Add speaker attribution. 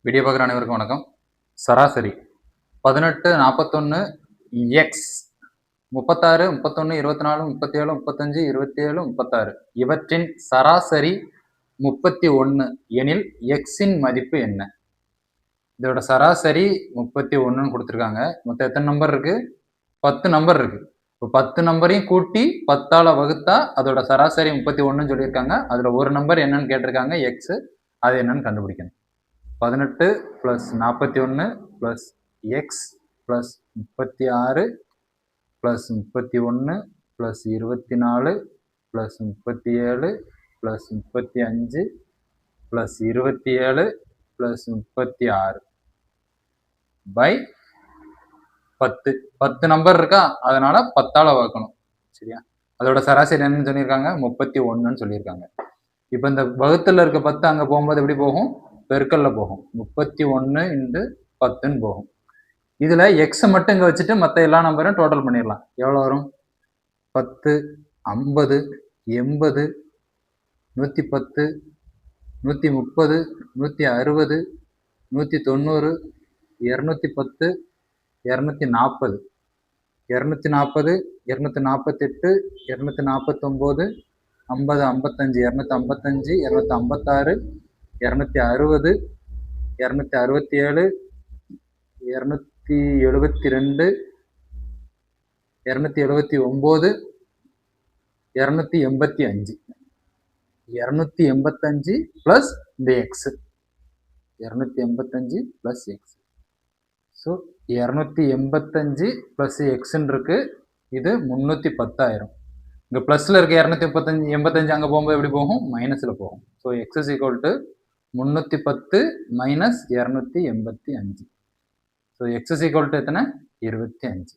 Speaker 1: Video பார்க்குற அனைவருக்கும் வணக்கம். சராசரி 18, 41, எக்ஸ் 36, 31, 24, 37, 35, 27, 36 இவற்றின் சராசரி 31 எனில் எக்ஸின் மதிப்பு என்ன? இதோட சராசரி 31ன்னு கொடுத்துருக்காங்க. மொத்தம் எத்தனை நம்பர் இருக்கு? 10 நம்பர் இருக்கு. இப்போ 10 நம்பரையும் கூட்டி 10ஆல வகுத்தா அதோட சராசரி 31ன்னு சொல்லியிருக்காங்க. அதில் ஒரு நம்பர் என்னன்னு கேட்டிருக்காங்க, எக்ஸ். அது என்னன்னு கண்டுபிடிக்கணும். 18 + 41 + எக்ஸ் + 36 + 31 + 24 + 37 + 35 + 27 + 36 பை 10. 10 நம்பர் இருக்கா, அதனால 10ஆல வகுக்கணும். சரியா? அதோட சராசரி என்னன்னு சொல்லியிருக்காங்க, 31ன்னு சொல்லியிருக்காங்க. இப்போ இந்த வகுத்துல இருக்க 10 அங்க போகும்போது எப்படி போகும்? பெருக்கல்ல போகும். 31 × 10ன்னு போகும். இதுல எக்ஸ் மட்டும் இங்க வச்சுட்டு மற்ற எல்லா நம்பரும் டோட்டல் பண்ணிடலாம். எவ்வளவு வரும்? 10, 50, 80, 110, 130, 160, 190, 210, 240, 240, 248, 249, 50, 55, 255, 256, 260, 267, 272, 279, 285. 285 பிளஸ் இந்த x. 285 plus x. So 285 plus எக்ஸ்ன்னு இருக்கு. இது 310,000. இங்க பிளஸ்ல இருக்க 285 அங்க போகும்போது எப்படி போகும்? மைனஸ்ல போகும். So X is equal to 310 - 285. So X is equal to எத்தனை? 25.